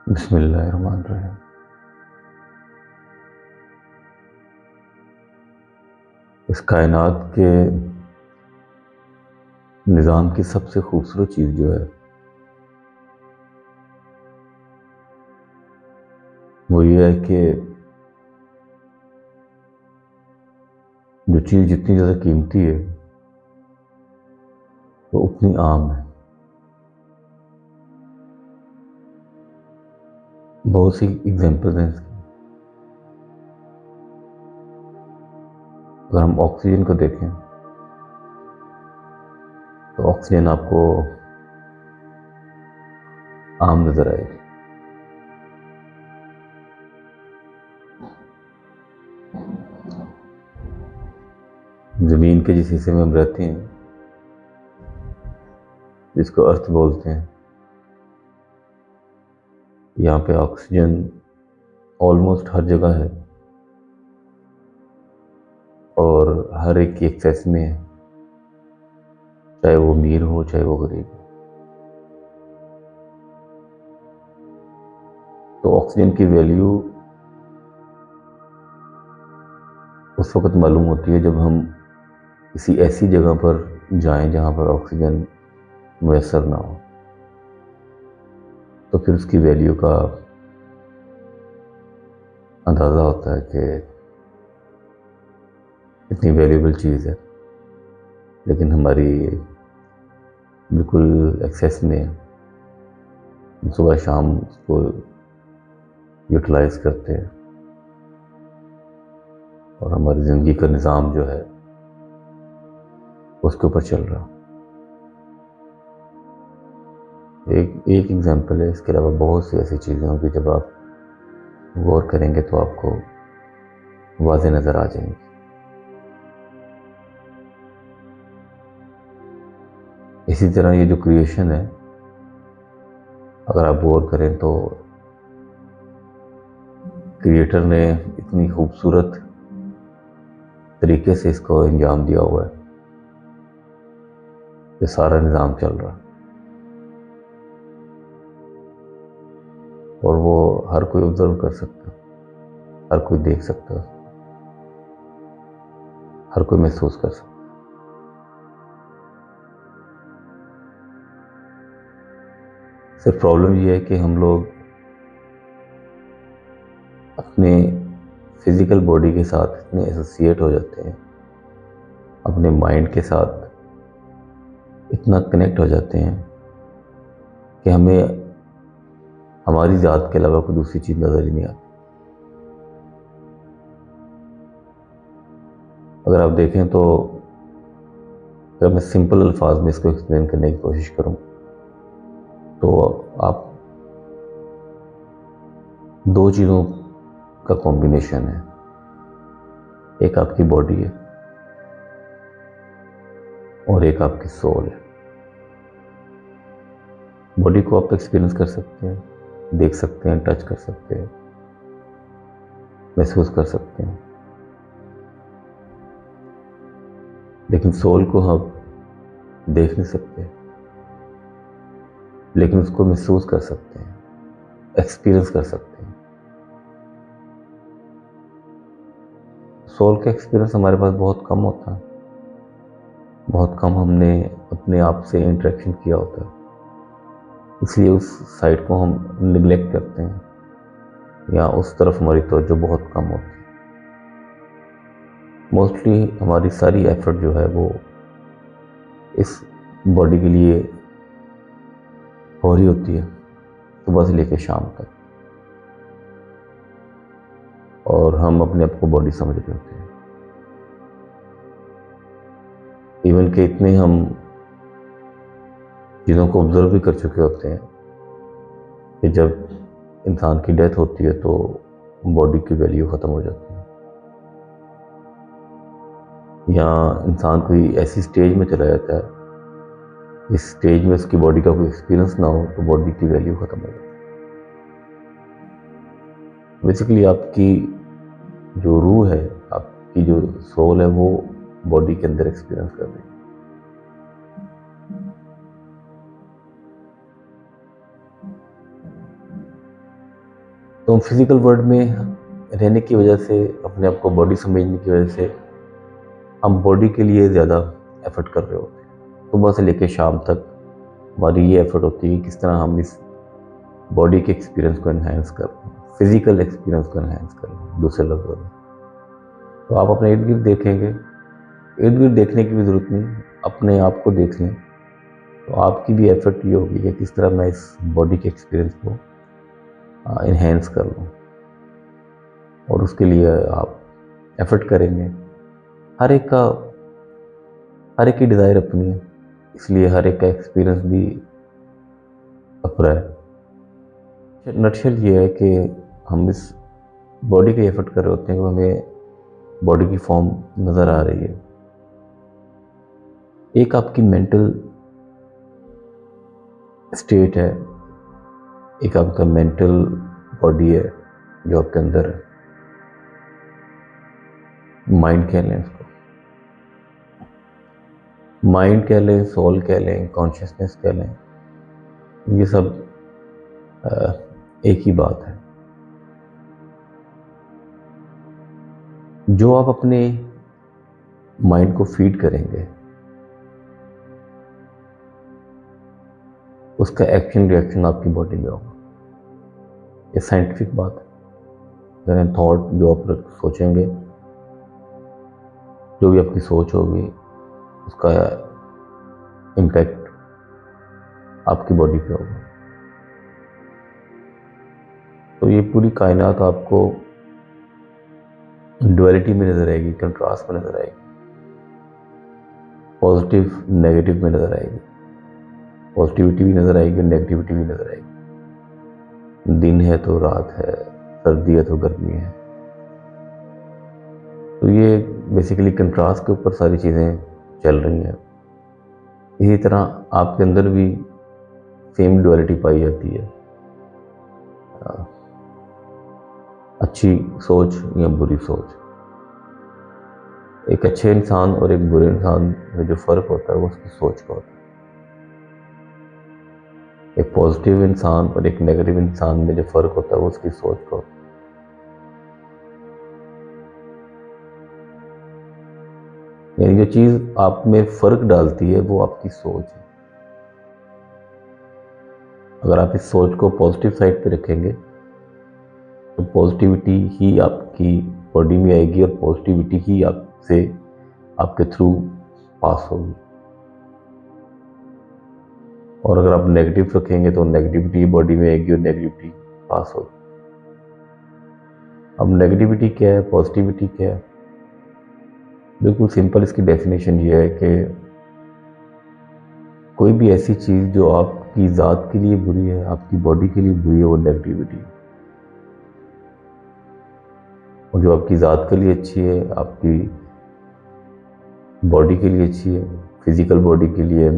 बिस्मिल्लाहिर्रहमानिर्रहीम। इस कायनात के निज़ाम की सबसे खूबसूरत चीज़ जो है वो ये है कि जो चीज़ जितनी ज़्यादा कीमती है वो उतनी आम है। बहुत सी एग्जांपल्स हैं इसकी। अगर हम ऑक्सीजन को देखें तो ऑक्सीजन आपको आम नज़र आएगी। ज़मीन के जिस हिस्से में हम रहते हैं, जिसको अर्थ बोलते हैं, यहाँ पे ऑक्सीजन ऑलमोस्ट हर जगह है और हर एक की एक्सेस में है, चाहे वो अमीर हो चाहे वो गरीब हो। तो ऑक्सीजन की वैल्यू उस वक्त मालूम होती है जब हम किसी ऐसी जगह पर जाएं जहाँ पर ऑक्सीजन मुयसर ना हो, तो फिर उसकी वैल्यू का अंदाज़ा होता है कि इतनी वैल्यूबल चीज़ है, लेकिन हमारी बिल्कुल एक्सेस में है। सुबह शाम उसको यूटिलाइज करते हैं और हमारी ज़िंदगी का निज़ाम जो है उसके ऊपर चल रहा। एक एक एग्जांपल है, इसके अलावा बहुत सी ऐसी चीज़ें होंगी जब आप गौर करेंगे तो आपको वाज़ेह नज़र आ जाएंगी। इसी तरह ये जो क्रिएशन है, अगर आप गौर करें तो क्रिएटर ने इतनी खूबसूरत तरीके से इसको अंजाम दिया हुआ है कि सारा निज़ाम चल रहा है और वो हर कोई ऑब्जर्व कर सकता है, हर कोई देख सकता है, हर कोई महसूस कर सकता है। सिर्फ प्रॉब्लम ये है कि हम लोग अपने फिजिकल बॉडी के साथ इतने एसोसिएट हो जाते हैं, अपने माइंड के साथ इतना कनेक्ट हो जाते हैं कि हमें हमारी ज़ात के अलावा कोई दूसरी चीज़ नज़र ही नहीं आती। अगर आप देखें तो अगर मैं सिंपल अल्फाज में इसको एक्सप्लेन करने की कोशिश करूं तो आप दो चीज़ों का कॉम्बिनेशन है। एक आपकी बॉडी है और एक आपकी सोल है। बॉडी को आप एक्सपीरियंस कर सकते हैं, देख सकते हैं, टच कर सकते हैं, महसूस कर सकते हैं, लेकिन सोल को हम देख नहीं सकते, लेकिन उसको महसूस कर सकते हैं, एक्सपीरियंस कर सकते हैं। सोल का एक्सपीरियंस हमारे पास बहुत कम होता है, बहुत कम हमने अपने आप से इंटरेक्शन किया होता है, इसलिए उस साइड को हम निगलेक्ट करते हैं या उस तरफ हमारी तवज्जो बहुत कम होती है। मोस्टली हमारी सारी एफर्ट जो है वो इस बॉडी के लिए हो रही होती है, सुबह से लेकर शाम तक, और हम अपने आप को बॉडी समझ रहे होते हैं। इवन के इतने हम चीज़ों को ऑब्जर्व भी कर चुके होते हैं कि जब इंसान की डेथ होती है तो बॉडी की वैल्यू ख़त्म हो जाती है, या इंसान कोई ऐसी स्टेज में चला जाता है जिस स्टेज में उसकी बॉडी का कोई एक्सपीरियंस ना हो तो बॉडी की वैल्यू ख़त्म हो जाती है। बेसिकली आपकी जो रूह है, आपकी जो सोल है, वो बॉडी के अंदर एक्सपीरियंस कर रही है। हम फिजिकल वर्ल्ड में रहने की वजह से, अपने आप को बॉडी समझने की वजह से हम बॉडी के लिए ज़्यादा एफर्ट कर रहे होते हैं। सुबह से लेकर शाम तक हमारी ये एफर्ट होती है कि किस तरह हम इस बॉडी के एक्सपीरियंस को एनहांस कर लें, फिजिकल एक्सपीरियंस को एनहांस कर लें दूसरे लफ्ज़ों में। तो आप अपने इर्द गिर्द देखेंगे, इर्द गिर्द देखने की भी ज़रूरत नहीं, अपने आप को देख लें तो आपकी भी एफर्ट ये होगी कि किस तरह मैं इस बॉडी के एक्सपीरियंस को इन्हेंस कर लूँ, और उसके लिए आप एफर्ट करेंगे। हर एक की डिज़ायर अपनी है, इसलिए हर एक का एक्सपीरियंस भी अपना है। नटशल ये है कि हम इस बॉडी का एफर्ट कर रहे होते हैं कि हमें बॉडी की फॉर्म नज़र आ रही है। एक आपकी मेंटल स्टेट है, एक आपका मेंटल बॉडी है जो आपके अंदर है। माइंड कह लें इसको, माइंड कह लें, सोल कह लें, कॉन्शियसनेस कह लें, ये सब एक ही बात है। जो आप अपने माइंड को फीड करेंगे उसका एक्शन रिएक्शन आपकी बॉडी में होगा। ये साइंटिफिक बात है। थॉट जो आप सोचेंगे, जो भी आपकी सोच होगी, उसका इम्पैक्ट आपकी बॉडी पे होगा। तो ये पूरी कायनात आपको डुअलिटी में नजर आएगी, कंट्रास्ट में नजर आएगी, पॉजिटिव नेगेटिव में नजर आएगी। पॉजिटिविटी भी नजर आएगी और नेगेटिविटी भी नजर आएगी। दिन है तो रात है, सर्दी है तो गर्मी है। तो ये बेसिकली कंट्रास्ट के ऊपर सारी चीज़ें चल रही हैं। इसी तरह आपके अंदर भी सेम डुअलिटी पाई जाती है, अच्छी सोच या बुरी सोच। एक अच्छे इंसान और एक बुरे इंसान में जो फ़र्क होता है वो उसकी सोच का होता है। एक पॉजिटिव इंसान और एक नेगेटिव इंसान में जो फ़र्क होता है वो उसकी सोच का होता है। यानी जो चीज़ आप में फ़र्क डालती है वो आपकी सोच है। अगर आप इस सोच को पॉजिटिव साइड पे रखेंगे तो पॉजिटिविटी ही आपकी बॉडी में आएगी और पॉजिटिविटी ही आपसे, आपके थ्रू पास होगी। और अगर आप नेगेटिव रखेंगे तो नेगेटिविटी बॉडी में आएगी और नेगेटिविटी पास होगी। अब नेगेटिविटी क्या है, पॉजिटिविटी क्या है? बिल्कुल सिंपल इसकी डेफिनेशन ये है कि कोई भी ऐसी चीज़ जो आपकी ज़ात के लिए बुरी है, आपकी बॉडी के लिए बुरी है, वो नेगेटिविटी है। और जो आपकी ज़ात के लिए अच्छी है, आपकी बॉडी के लिए अच्छी है, फिजिकल बॉडी के लिए,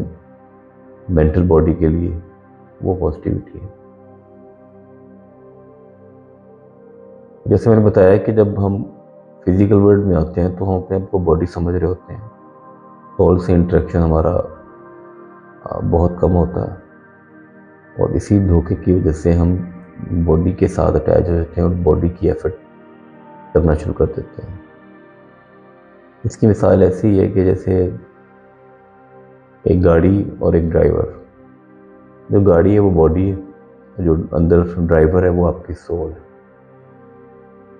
मेंटल बॉडी के लिए, वो पॉजिटिविटी है। जैसे मैंने बताया कि जब हम फिजिकल वर्ल्ड में आते हैं तो हम अपने आप को बॉडी समझ रहे होते हैं, सोल से इंटरेक्शन हमारा बहुत कम होता है, और इसी धोखे की वजह से हम बॉडी के साथ अटैच हो जाते हैं और बॉडी की एफर्ट करना शुरू कर देते हैं। इसकी मिसाल ऐसी है कि जैसे एक गाड़ी और एक ड्राइवर। जो गाड़ी है वो बॉडी है, जो अंदर ड्राइवर है वो आपकी सोल है।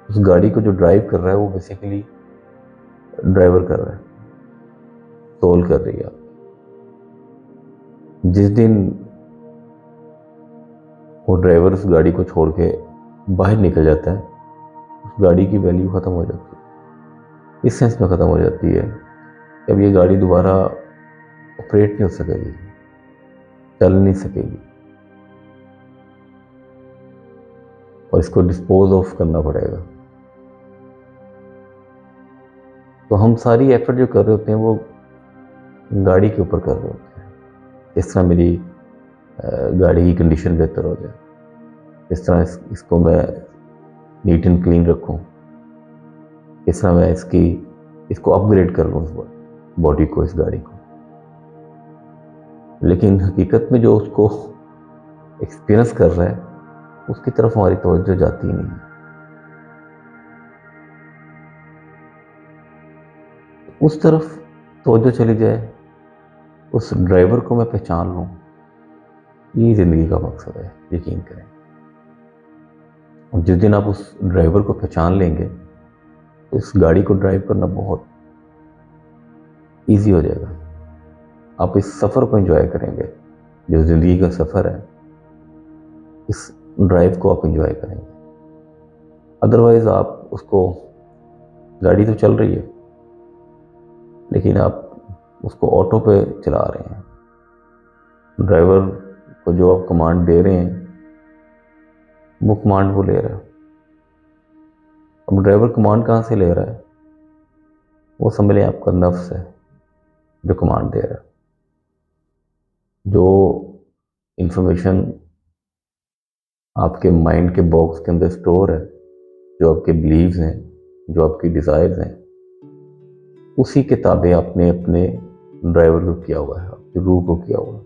उस गाड़ी को जो ड्राइव कर रहा है वो बेसिकली ड्राइवर कर रहा है, सोल कर रही है। जिस दिन वो ड्राइवर उस गाड़ी को छोड़ के बाहर निकल जाता है, उस गाड़ी की वैल्यू ख़त्म हो जाती है। इस सेंस में ख़त्म हो जाती है कि अब ये गाड़ी दोबारा ऑपरेट नहीं हो सकेगी, चल नहीं सकेगी, और इसको डिस्पोज ऑफ करना पड़ेगा। तो हम सारी एफर्ट जो कर रहे होते हैं वो गाड़ी के ऊपर कर रहे होते हैं। इस तरह मेरी गाड़ी की कंडीशन बेहतर हो जाए, इस तरह इसको मैं नीट एंड क्लीन रखूं, इस तरह मैं इसको अपग्रेड कर लूँ, इस बॉडी को, इस गाड़ी को। लेकिन हकीकत में जो उसको एक्सपीरियंस कर रहा है उसकी तरफ हमारी तवज्जो जाती ही नहीं है। उस तरफ तवज्जो चली जाए, उस ड्राइवर को मैं पहचान लूँ, ये ज़िंदगी का मकसद है, यकीन करें। और जिस दिन आप उस ड्राइवर को पहचान लेंगे तो इस गाड़ी को ड्राइव करना बहुत ईजी हो जाएगा। आप इस सफ़र को एंजॉय करेंगे, जो ज़िंदगी का सफ़र है, इस ड्राइव को आप एंजॉय करेंगे। अदरवाइज़ आप उसको, गाड़ी तो चल रही है लेकिन आप उसको ऑटो पे चला रहे हैं। ड्राइवर को जो आप कमांड दे रहे हैं वो कमांड वो ले रहा है। अब ड्राइवर कमांड कहाँ से ले रहा है? वो समझ लें आपका नफ्स है जो कमांड दे रहा है। जो इंफॉर्मेशन आपके माइंड के बॉक्स के अंदर स्टोर है, जो आपके बिलीव्स हैं, जो आपकी डिज़ायर्स हैं, उसी के ताबे आपने अपने ड्राइवर को किया हुआ है, आपकी रूह को किया हुआ है।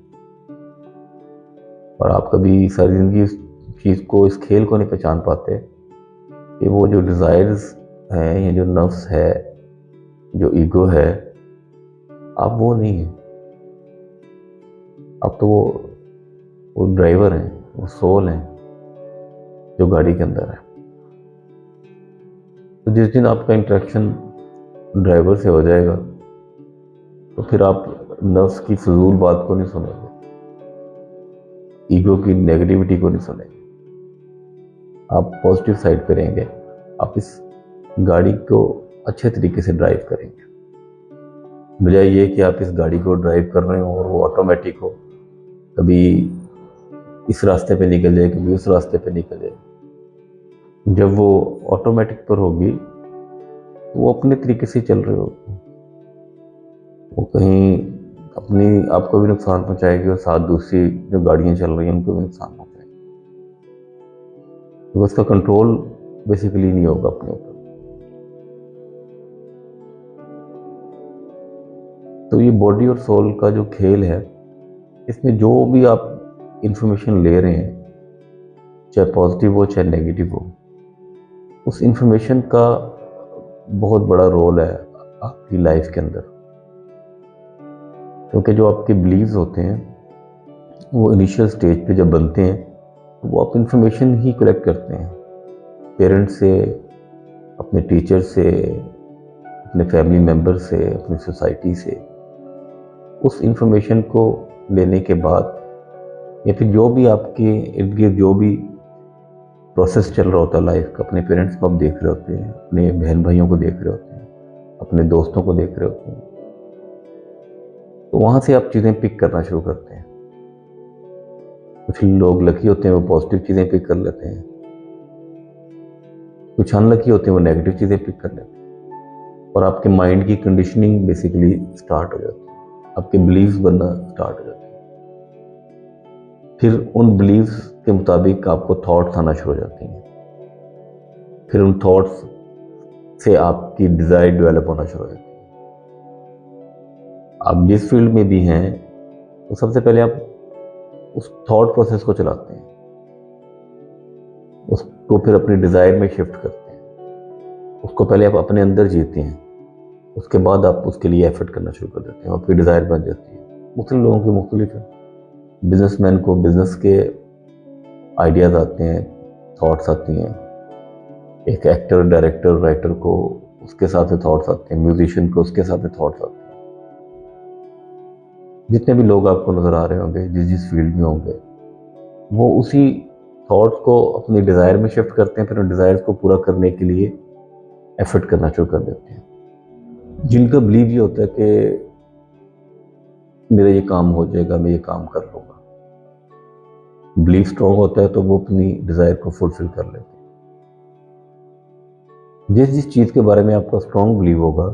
और आप कभी सारी ज़िंदगी इस चीज़ को, इस खेल को नहीं पहचान पाते कि वो जो डिज़ायर्स हैं या जो नफ्स है, जो ईगो है, आप वो नहीं है। आप तो वो ड्राइवर हैं, वो सोल हैं जो गाड़ी के अंदर है। तो जिस दिन आपका इंटरेक्शन ड्राइवर से हो जाएगा तो फिर आप नफ्स की फजूल बात को नहीं सुनेंगे, ईगो की नेगेटिविटी को नहीं सुनेंगे। आप पॉजिटिव साइड पे रहेंगे। आप इस गाड़ी को अच्छे तरीके से ड्राइव करेंगे, बजाय ये कि आप इस गाड़ी को ड्राइव कर रहे हो और वो ऑटोमेटिक हो, कभी इस रास्ते पे निकल जाए, कभी उस रास्ते पे निकल जाए। जब वो ऑटोमेटिक पर होगी तो वो अपने तरीके से चल रहे होगी, वो कहीं अपनी आपको भी नुकसान पहुंचाएगी और साथ दूसरी जो गाड़ियां चल रही हैं उनको भी नुकसान पहुंचाएगी। तो उसका कंट्रोल बेसिकली नहीं होगा अपने ऊपर। तो ये बॉडी और सोल का जो खेल है, इसमें जो भी आप इंफॉर्मेशन ले रहे हैं, चाहे पॉजिटिव हो चाहे नेगेटिव हो, उस इंफॉर्मेशन का बहुत बड़ा रोल है आपकी लाइफ के अंदर। क्योंकि जो आपके बिलीव्स होते हैं वो इनिशियल स्टेज पे जब बनते हैं तो वो आप इंफॉर्मेशन ही कलेक्ट करते हैं, पेरेंट्स से, अपने टीचर से, अपने फैमिली मेम्बर से, अपनी सोसाइटी से। उस इंफॉर्मेशन को लेने के बाद या फिर जो भी आपके इर्द गिर्द जो भी प्रोसेस चल रहा होता है लाइफ का, अपने पेरेंट्स को आप देख रहे होते हैं, अपने बहन भाइयों को देख रहे होते हैं, अपने दोस्तों को देख रहे होते हैं, तो वहाँ से आप चीज़ें पिक करना शुरू करते हैं। कुछ लोग लकी होते हैं, वो पॉजिटिव चीज़ें पिक कर लेते हैं, कुछ अनलकी होते हैं, वो नेगेटिव चीज़ें पिक कर लेते हैं। और आपके माइंड की कंडीशनिंग बेसिकली स्टार्ट हो जाती है, आपके बिलीव्स बनना स्टार्ट हो जाते हैं। फिर उन बिलीव्स के मुताबिक आपको थॉट्स आना शुरू हो जाती हैं। फिर उन थॉट्स से आपकी डिज़ायर डेवलप होना शुरू हो जाती है। आप जिस फील्ड में भी हैं तो सबसे पहले आप उस थॉट प्रोसेस को चलाते हैं, उसको फिर अपनी डिज़ायर में शिफ्ट करते हैं। उसको पहले आप अपने अंदर जीते हैं, उसके बाद आप उसके लिए एफर्ट करना शुरू कर देते हैं और फिर डिज़ायर बन जाती है। मुख्तलिफ लोगों की मुख्तलिफ है। बिजनेसमैन को बिजनेस के आइडियाज़ आते हैं, थॉट्स आती हैं। एक एक्टर, डायरेक्टर, राइटर को उसके साथ थॉट्स आते हैं, म्यूजिशियन को उसके साथ थॉट्स आते हैं। जितने भी लोग आपको नज़र आ रहे होंगे, जिस जिस फील्ड में होंगे, वो उसी थॉट्स को अपनी डिज़ायर में शिफ्ट करते हैं, फिर उन डिज़ायर्स को पूरा करने के लिए एफर्ट करना शुरू कर देते हैं। जिनका बिलीव ये होता है कि मेरा ये काम हो जाएगा, मैं ये काम कर लूँगा, बिलीव स्ट्रॉन्ग होता है तो वो अपनी डिज़ायर को फुलफिल कर लेते हैं। जिस जिस चीज़ के बारे में आपका स्ट्रॉन्ग बिलीव होगा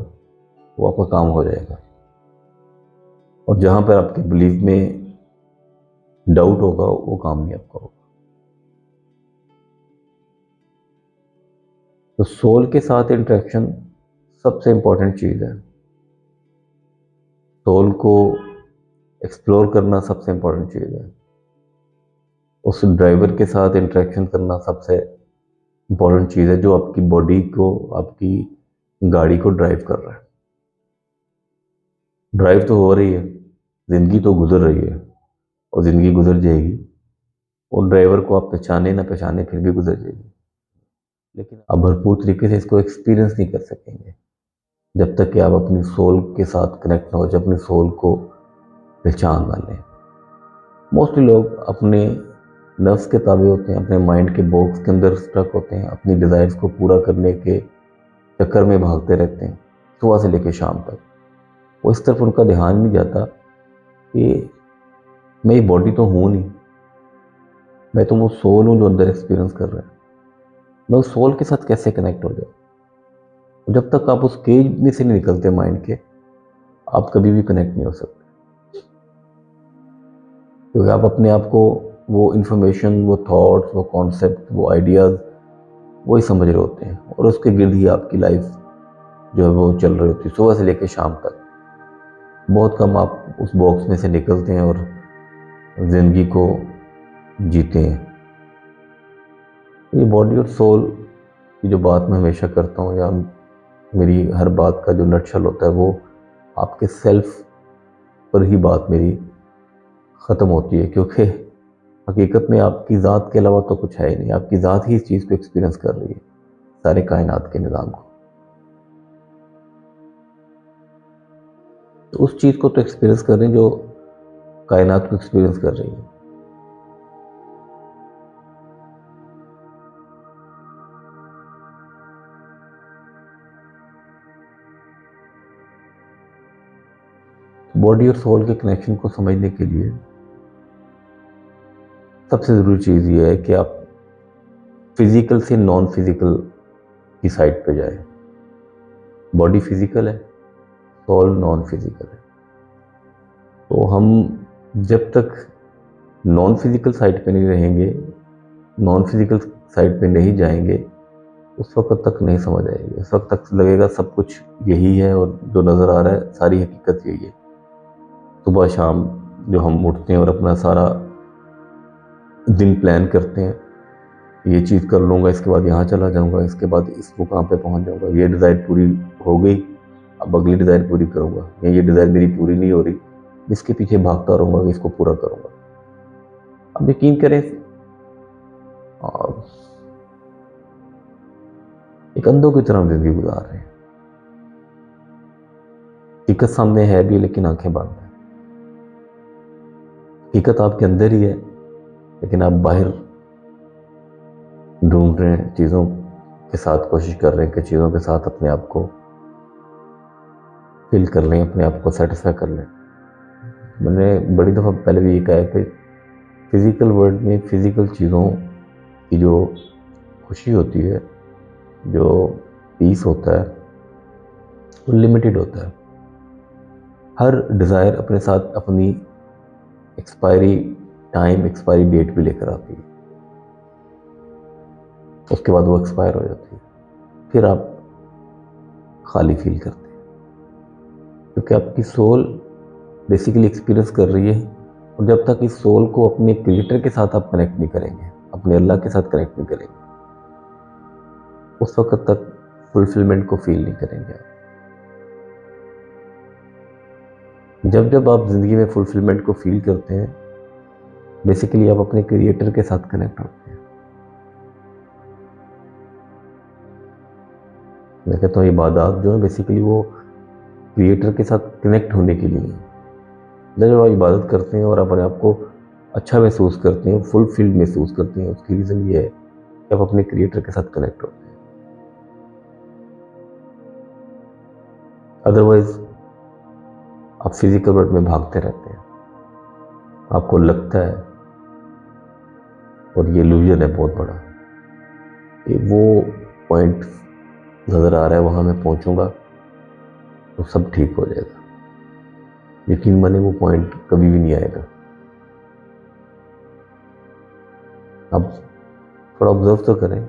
वो आपका काम हो जाएगा, और जहाँ पर आपके बिलीव में डाउट होगा वो काम नहीं आपका होगा। तो सोल के साथ इंटरेक्शन सबसे इंपॉर्टेंट चीज़ है। सोल को एक्सप्लोर करना सबसे इंपॉर्टेंट चीज़ है। उस ड्राइवर के साथ इंटरेक्शन करना सबसे इम्पोर्टेंट चीज़ है जो आपकी बॉडी को, आपकी गाड़ी को ड्राइव कर रहा है। ड्राइव तो हो रही है, ज़िंदगी तो गुजर रही है और ज़िंदगी गुजर जाएगी। उन ड्राइवर को आप पहचाने ना पहचाने फिर भी गुजर जाएगी, लेकिन आप भरपूर तरीके से इसको एक्सपीरियंस नहीं कर सकेंगे जब तक कि आप अपनी सोल के साथ कनेक्ट ना हो, जब अपनी सोल को पहचान ना लें। मोस्टली लोग अपने नर्व्स के ताबे होते हैं, अपने माइंड के बॉक्स के अंदर स्ट्रक होते हैं, अपनी डिज़ायर्स को पूरा करने के चक्कर में भागते रहते हैं सुबह से लेकर शाम तक। वो इस तरफ उनका ध्यान नहीं जाता कि मैं ये बॉडी तो हूँ नहीं, मैं तो वो सोल हूँ जो अंदर एक्सपीरियंस कर रहा है। मैं उस सोल के साथ कैसे कनेक्ट हो जाऊँ? जब तक आप उस केज में से नहीं निकलते माइंड के, आप कभी भी कनेक्ट नहीं हो सकते, क्योंकि आप अपने आप को वो इन्फॉर्मेशन, वो थॉट्स, वो कॉन्सेप्ट, वो आइडियाज़ वही समझ रहे होते हैं और उसके गिर्द ही आपकी लाइफ जो है वो चल रही होती है सुबह से लेकर शाम तक। बहुत कम आप उस बॉक्स में से निकलते हैं और ज़िंदगी को जीते हैं। ये बॉडी और सोल की जो बात मैं हमेशा करता हूँ, या मेरी हर बात का जो नटशल होता है, वो आपके सेल्फ पर ही बात मेरी ख़त्म होती है, क्योंकि हकीकत में आपकी ज़ात के अलावा तो कुछ है ही नहीं। आपकी ज़ात ही इस चीज़ को एक्सपीरियंस कर रही है, सारे कायनात के निज़ाम को। तो उस चीज़ को तो एक्सपीरियंस कर रही है जो कायनात को एक्सपीरियंस कर रही है। बॉडी और सोल के कनेक्शन को समझने के लिए सबसे ज़रूरी चीज़ ये है कि आप फिज़िकल से नॉन फिज़िकल की साइड पे जाए। बॉडी फिज़िकल है, सोल नॉन फिज़िकल है। तो हम जब तक नॉन फिज़िकल साइड पे नहीं रहेंगे, नॉन फिज़िकल साइड पे नहीं जाएंगे, उस वक्त तक नहीं समझ आएगी। उस वक्त तक लगेगा सब कुछ यही है और जो नज़र आ रहा है सारी हकीकत यही है। सुबह शाम जो हम उठते हैं और अपना सारा दिन प्लान करते हैं, ये चीज़ कर लूँगा, इसके बाद यहाँ चला जाऊँगा, इसके बाद इस मुकाम पे पहुँच जाऊँगा, ये डिज़ायर पूरी हो गई, अब अगली डिज़ायर पूरी करूँगा, या ये डिज़ायर मेरी पूरी नहीं हो रही, इसके पीछे भागता रहूँगा, इसको पूरा करूँगा। अब यकीन करें, एक अंधों की तरह ज़िंदगी गुजार रहे हैं। हकीकत सामने है भी, लेकिन आंखें बंद हैं। हकीकत आपके अंदर ही है, लेकिन आप बाहर ढूंढ रहे हैं, चीज़ों के साथ कोशिश कर रहे हैं कि चीज़ों के साथ अपने आप को फिल कर लें, अपने आप को सेटिस्फाई कर लें। मैंने बड़ी दफ़ा पहले भी ये कहा है कि फिज़िकल वर्ल्ड में फ़िज़िकल चीज़ों की जो खुशी होती है, जो पीस होता है, वो लिमिटेड होता है। हर डिज़ायर अपने साथ अपनी एक्सपायरी टाइम, एक्सपायरी डेट भी लेकर आती है। उसके बाद वो एक्सपायर हो जाती है, फिर आप खाली फील करते हैं, क्योंकि आपकी सोल बेसिकली एक्सपीरियंस कर रही है। और जब तक इस सोल को अपने क्रिएटर के साथ आप कनेक्ट नहीं करेंगे, अपने अल्लाह के साथ कनेक्ट नहीं करेंगे, उस वक्त तक फुलफिलमेंट को फील नहीं करेंगे आप। जब जब आप ज़िंदगी में फुलफिलमेंट को फील करते हैं, बेसिकली आप अपने क्रिएटर के साथ कनेक्ट होते हैं। मैं कहता हूँ इबादत जो है बेसिकली वो क्रिएटर के साथ कनेक्ट होने के लिए है। जब आप इबादत करते हैं और अपने आप को अच्छा महसूस करते हैं, फुलफिल्ड महसूस करते हैं, उसकी रीज़न ये है कि आप अपने क्रिएटर के साथ कनेक्ट होते हैं। अदरवाइज आप फिजिकल वर्ल्ड में भागते रहते हैं, आपको लगता है, और ये इल्यूजन है बहुत बड़ा, कि वो पॉइंट नज़र आ रहा है, वहाँ मैं पहुँचूँगा तो सब ठीक हो जाएगा। यकीन माने वो पॉइंट कभी भी नहीं आएगा। अब थोड़ा ऑब्जर्व तो करें,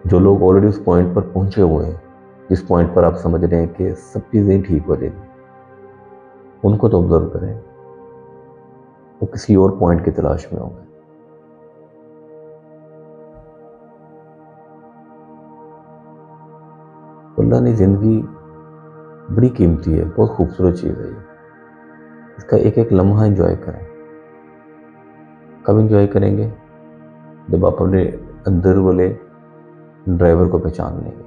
जो लोग ऑलरेडी उस पॉइंट पर पहुँचे हुए हैं, जिस पॉइंट पर आप समझ रहे हैं कि सब चीज़ें ठीक हो जाएंगी, उनको तो ऑब्जर्व करें। वो किसी और पॉइंट की तलाश में होंगे। अल्लाह ने ज़िंदगी बड़ी कीमती है, बहुत खूबसूरत चीज़ है ये। इसका एक एक लम्हा एंजॉय करें। कब एंजॉय करेंगे? जब आप अपने अंदर वाले ड्राइवर को पहचान लेंगे,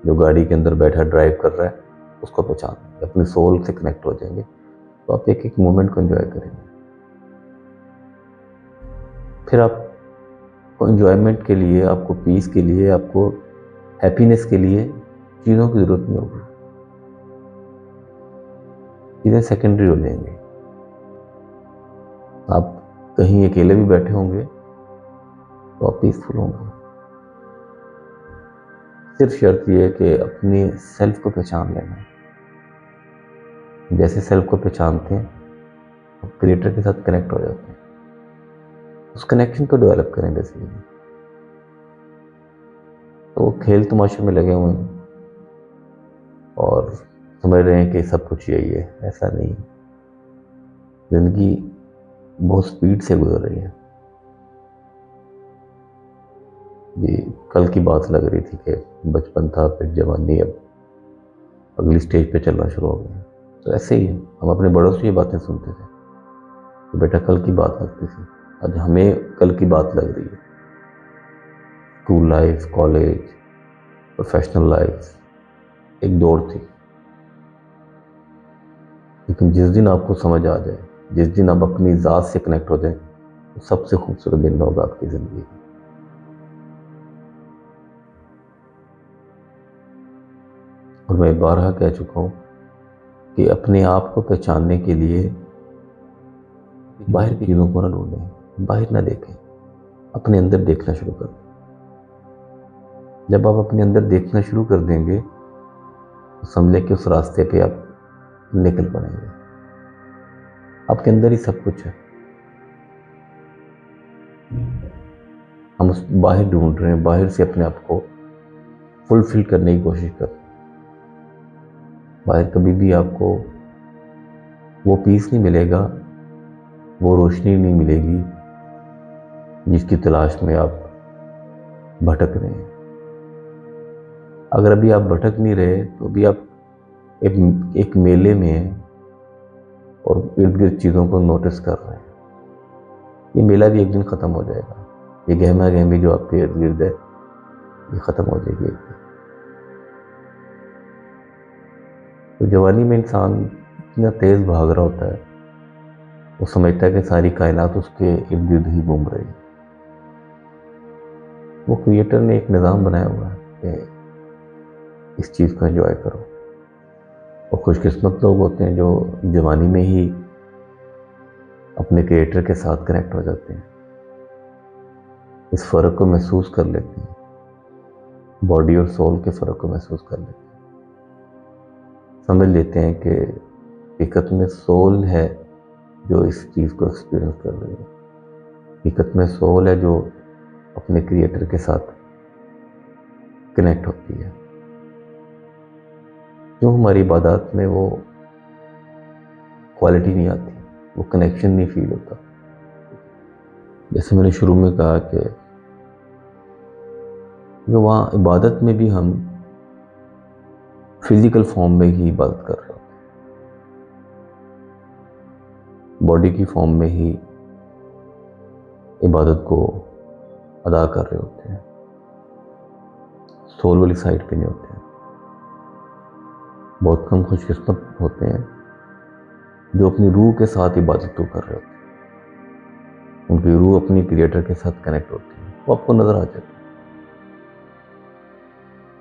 जो गाड़ी के अंदर बैठा ड्राइव कर रहा है उसको पहचान लेंगे, अपनी सोल से कनेक्ट हो जाएंगे, तो आप एक एक मोमेंट को एंजॉय करेंगे। फिर आपको एंजॉयमेंट के लिए, आपको पीस के लिए, आपको हैप्पीनेस के लिए चीज़ों की ज़रूरत नहीं होगी। चीज़ें सेकेंडरी हो जाएंगी। आप कहीं अकेले भी बैठे होंगे तो आप पीसफुल होंगे। सिर्फ शर्त यह है कि अपनी सेल्फ को पहचान लेना। जैसे सेल्फ को पहचानते हैं, आप क्रिएटर के साथ कनेक्ट हो जाते हैं। उस कनेक्शन को डेवलप करें बेसिकली। तो वो खेल तमाशे में लगे हुए हैं और समझ रहे हैं कि सब कुछ यही है। ऐसा नहीं, जिंदगी बहुत स्पीड से गुजर रही है। ये कल की बात लग रही थी कि बचपन था, फिर जवानी, अब अगली स्टेज पे चलना शुरू हो गया। तो ऐसे ही हम अपने बड़ों से ये बातें सुनते थे तो बेटा कल की बात लगती थी, आज हमें कल की बात लग रही है। School life, college, professional life एक दौड़ थी, लेकिन जिस दिन आपको समझ आ जाए, जिस दिन आप अपनी ज़ात से कनेक्ट हो जाए, तो सबसे खूबसूरत दिन होगा आपकी ज़िंदगी का। और मैं बारहा कह चुका हूँ कि अपने आप को पहचानने के लिए बाहर की चीज़ों को ना ढूंढें, बाहर ना देखें, अपने अंदर देखना शुरू कर दें। जब आप अपने अंदर देखना शुरू कर देंगे तो समझें कि उस रास्ते पे आप निकल पड़ेंगे। आपके अंदर ही सब कुछ है। हम उस बाहर ढूंढ रहे हैं, बाहर से अपने आप को फुलफिल करने की कोशिश कर रहे हैं। बाहर कभी भी आपको वो पीस नहीं मिलेगा, वो रोशनी नहीं मिलेगी जिसकी तलाश में आप भटक रहे हैं। अगर अभी आप भटक नहीं रहे तो अभी आप एक मेले में हैं और इर्द गिर्द चीज़ों को नोटिस कर रहे हैं। ये मेला भी एक दिन ख़त्म हो जाएगा। ये गहमा गहमी जो आपके इर्द गिर्द है ये ख़त्म हो जाएगी एक दिन। तो जवानी में इंसान इतना तेज़ भाग रहा होता है, वो समझता है कि सारी कायनात उसके इर्द गिर्द ही घूम रही है। वो क्रिएटर ने एक निज़ाम बनाया हुआ है कि इस चीज़ को एंजॉय करो। और खुशकिस्मत लोग होते हैं जो जवानी में ही अपने क्रिएटर के साथ कनेक्ट हो जाते हैं, इस फ़र्क को महसूस कर लेते हैं, बॉडी और सोल के फ़र्क को महसूस कर लेते हैं, समझ लेते हैं कि हकीकत में सोल है जो इस चीज़ को एक्सपीरियंस कर रही है। हकीकत में सोल है जो अपने क्रिएटर के साथ कनेक्ट होती है। क्यों हमारी इबादत में वो क्वालिटी नहीं आती, वो कनेक्शन नहीं फील होता। जैसे मैंने शुरू में कहा कि वहाँ इबादत में भी हम फिजिकल फॉर्म में ही इबादत कर रहे होते हैं, बॉडी की फॉर्म में ही इबादत को अदा कर रहे होते हैं, सोल वाली साइड पे नहीं होते हैं। बहुत कम खुशकिस्मत होते हैं जो अपनी रूह के साथ इबादत तो कर रहे होते हैं, उनकी रूह अपनी क्रिएटर के साथ कनेक्ट होती है, वो आपको नज़र आ जाती है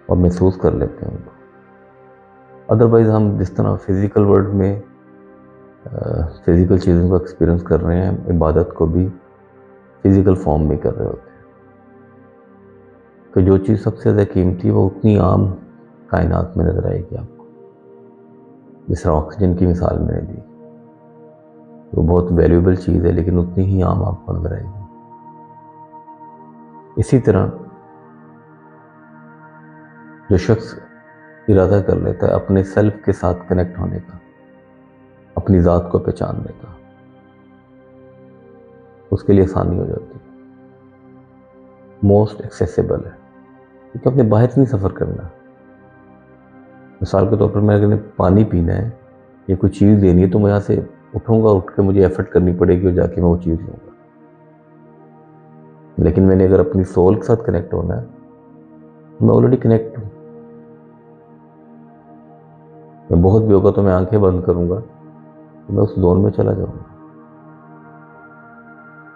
और महसूस कर लेते हैं उनको। अदरवाइज़ हम जिस तरह फिज़िकल वर्ल्ड में फिज़िकल चीज़ों को एक्सपीरियंस कर रहे हैं, इबादत को भी फिज़िकल फॉर्म में कर रहे होते हैं। कि जो चीज़ सबसे ज़्यादा कीमती है वो उतनी आम कायनात में नज़र आएगी आपको। जिस तरह ऑक्सीजन की मिसाल मैंने दी, वो बहुत वैल्यूएबल चीज़ है लेकिन उतनी ही आम आपको नज़र आएगी। इसी तरह जो शख्स इरादा कर लेता है अपने सेल्फ के साथ कनेक्ट होने का, अपनी ज़ात को पहचानने का, उसके लिए आसानी हो जाती है, मोस्ट एक्सेसिबल है, क्योंकि अपने बाहर नहीं सफ़र करना। मिसाल के तौर पर मैं अगर पानी पीना है या कोई चीज़ लेनी है तो मैं यहाँ से उठूँगा, उठ के मुझे एफर्ट करनी पड़ेगी और जाके मैं वो चीज़ लूँगा। लेकिन मैंने अगर अपनी सोल के साथ कनेक्ट होना है, मैं ऑलरेडी कनेक्ट हूँ। मैं बहुत भी होगा तो मैं आंखें बंद करूँगा तो मैं उस जोन में चला जाऊँगा,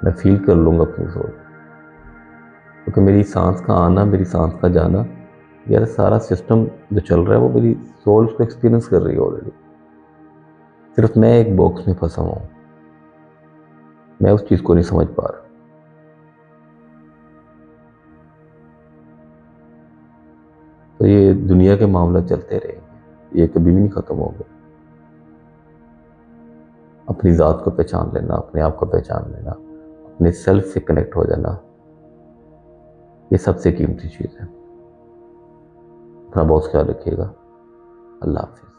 मैं फील कर लूँगा अपनी सोल, क्योंकि मेरी सांस का आना, मेरी सांस का जाना, यार सारा सिस्टम जो चल रहा है वो मेरी सोल को एक्सपीरियंस कर रही है ऑलरेडी। सिर्फ मैं एक बॉक्स में फंसा हुआ हूँ, मैं उस चीज़ को नहीं समझ पा रहा। तो ये दुनिया के मामला चलते रहेंगे, ये कभी भी नहीं ख़त्म होंगे। अपनी ज़ात को पहचान लेना, अपने आप को पहचान लेना, अपने सेल्फ से कनेक्ट हो जाना, ये सबसे कीमती चीज़ है। अपना बहुत ख्याल रखिएगा। अल्लाह हाफिज़।